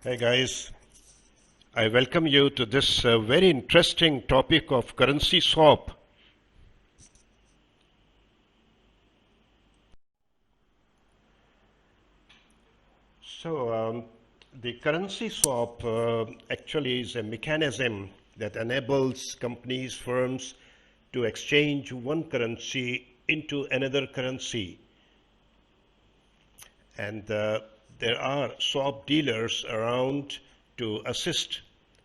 Hey guys, I welcome you to this very interesting topic of currency swap. So, the currency swap actually is a mechanism that enables companies, firms to exchange one currency into another currency. And there are swap dealers around to assist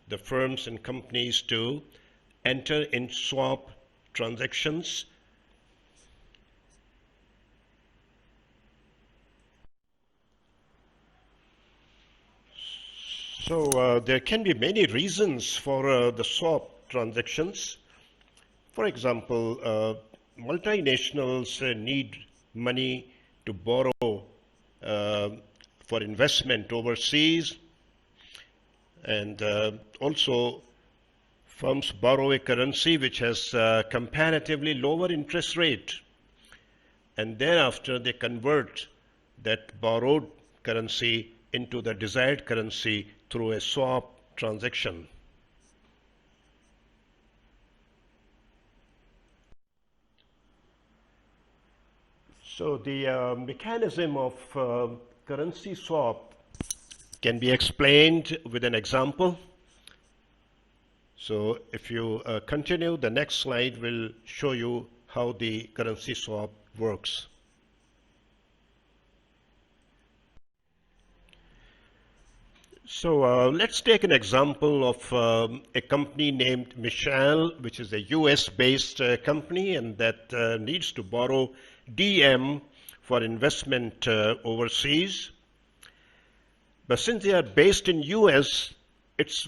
the firms and companies to enter in swap transactions. So there can be many reasons for the swap transactions. For example, multinationals need money to borrow uh, for investment overseas, and also firms borrow a currency which has comparatively lower interest rate, and thereafter they convert that borrowed currency into the desired currency through a swap transaction. So the mechanism of currency swap can be explained with an example. So if you continue, the next slide will show you how the currency swap works. So let's take an example of a company named MPHIL, which is a US-based company, and that needs to borrow DM for investment overseas. But since they are based in US, it's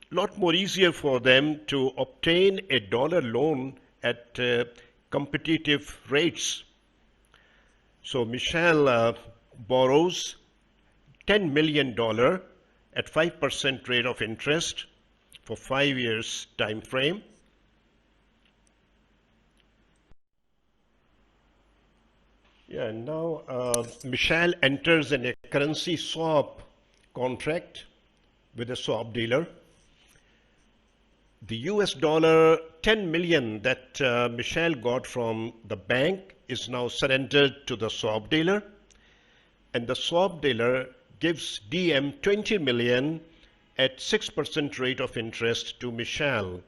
a lot more easier for them to obtain a dollar loan at competitive rates. So MPHIL borrows $10 million at 5% rate of interest for 5 years time frame. Yeah, now MPHIL enters in a currency swap contract with a swap dealer. The US dollar 10 million that MPHIL got from the bank is now surrendered to the swap dealer, and the swap dealer gives DM 20 million at 6% rate of interest to MPHIL.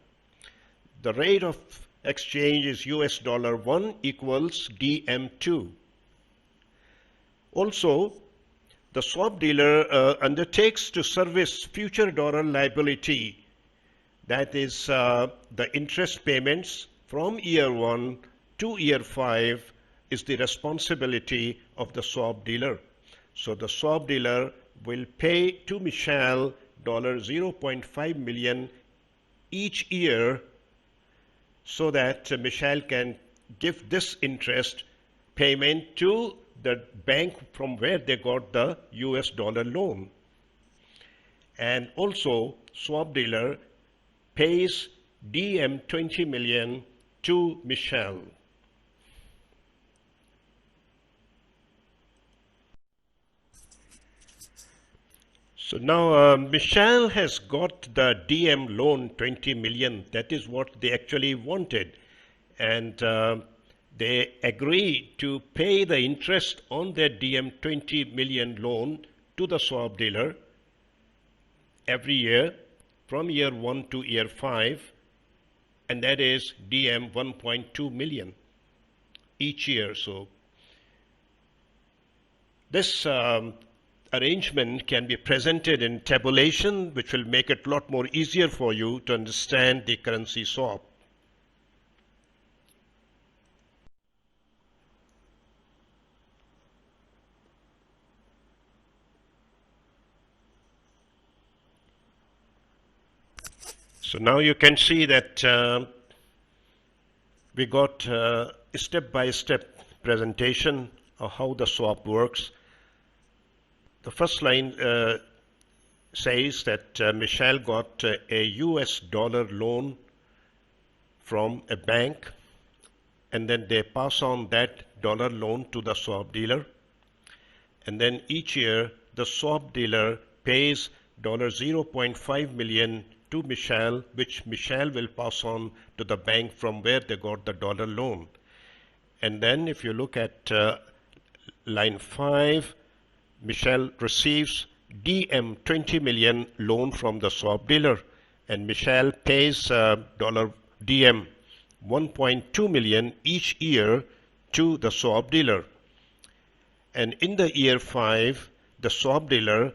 The rate of exchange is US dollar 1 equals DM2. Also, the swap dealer undertakes to service future dollar liability, that is the interest payments from year 1 to year 5 is the responsibility of the swap dealer. So the swap dealer will pay to MPHIL $0.5 million each year so that MPHIL can give this interest payment to the bank from where they got the US dollar loan. And also, swap dealer pays DM 20 million to MPHIL. So now MPHIL has got the DM loan 20 million. That is what they actually wanted. And they agree to pay the interest on their DM 20 million loan to the swap dealer every year from year 1 to year 5, and that is DM 1.2 million each year. So this arrangement can be presented in tabulation, which will make it a lot more easier for you to understand the currency swap. So now you can see that we got a step-by-step presentation of how the swap works. The first line says that MPHIL got a US dollar loan from a bank, and then they pass on that dollar loan to the swap dealer. And then each year, the swap dealer pays $0.5 million to MPHIL, which MPHIL will pass on to the bank from where they got the dollar loan. And then if you look at line 5, MPHIL receives DM 20 million loan from the swap dealer, and MPHIL pays DM 1.2 million each year to the swap dealer. And in the year 5, the swap dealer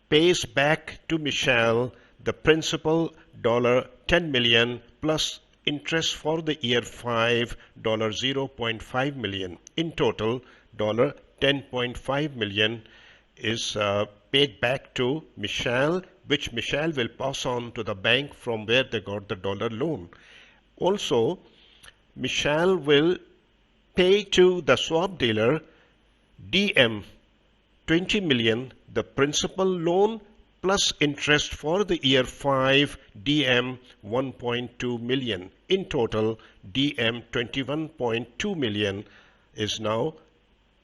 pays back to MPHIL the principal $10 million plus interest for the year 5, $0.5 million. In total, $10.5 million is paid back to MPHIL, which MPHIL will pass on to the bank from where they got the dollar loan. Also, MPHIL will pay to the swap dealer DM 20 million, the principal loan plus interest for the year 5, DM 1.2 million. In total, DM 21.2 million is now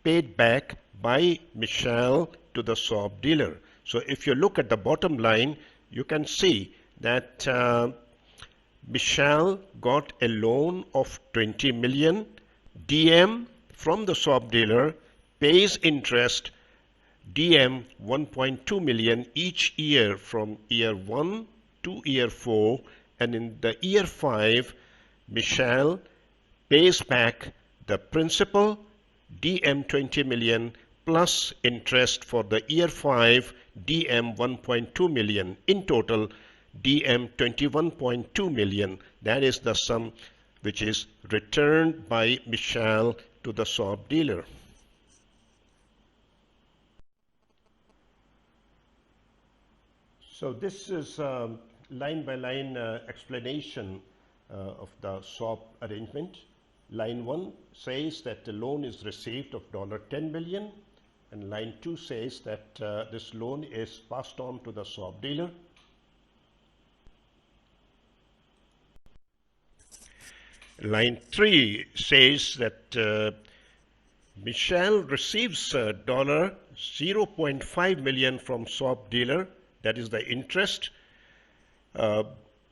paid back by MPHIL to the swap dealer. So if you look at the bottom line, you can see that MPHIL got a loan of 20 million. DM from the swap dealer pays interest DM 1.2 million each year from year 1 to year 4, and in the year 5, MPHIL pays back the principal DM 20 million plus interest for the year 5, DM 1.2 million. In total, DM 21.2 million. That is the sum which is returned by MPHIL to the swap dealer. So this is line by line explanation of the swap arrangement. Line 1 says that the loan is received of $10 million, and line 2 says that this loan is passed on to the swap dealer. Line 3 says that MPHIL receives $0.5 million from swap dealer, that is the interest,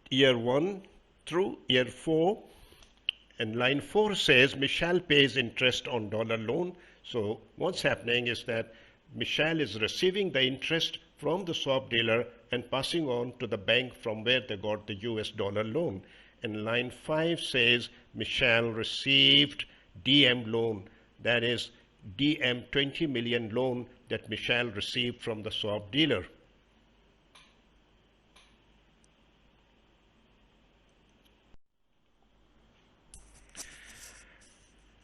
year 1 through year 4. And line 4 says MPHIL pays interest on dollar loan. So what's happening is that MPHIL is receiving the interest from the swap dealer and passing on to the bank from where they got the US dollar loan. And line 5 says MPHIL received DM loan, that is DM 20 million loan that MPHIL received from the swap dealer.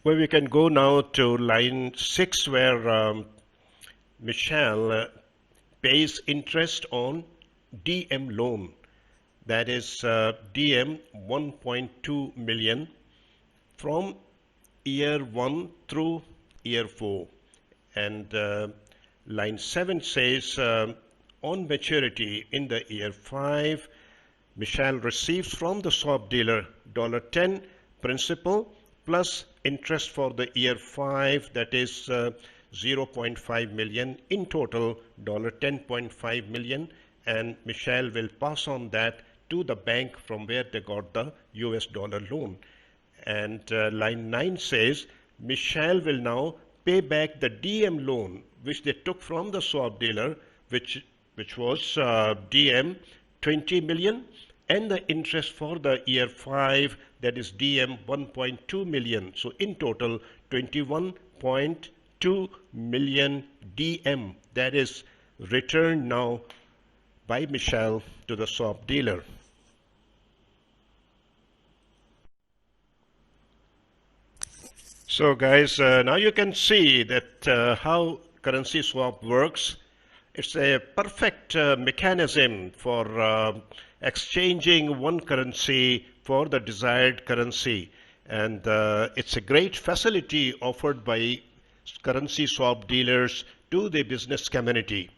Well, we can go now to line 6 where MPHIL pays interest on DM loan, that is DM 1.2 million from year 1 through year 4. And line 7 says on maturity in the year 5, MPHIL receives from the swap dealer $10 principal plus interest for the year 5, that is $0.5 million. In total, $10.5 million, and MPHIL will pass on that to the bank from where they got the US dollar loan. And line 9 says MPHIL will now pay back the DM loan which they took from the swap dealer, which was DM 20 million, and the interest for the year 5, that is DM 1.2 million. So in total, 21.2 million DM, that is returned now by MPHIL to the swap dealer. So guys, now you can see that how currency swap works. It's a perfect mechanism for exchanging one currency for the desired currency, and it's a great facility offered by currency swap dealers to the business community.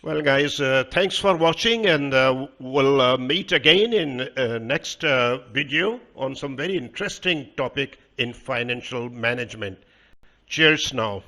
Well guys, thanks for watching, and we'll meet again in next video on some very interesting topic in financial management. Cheers now.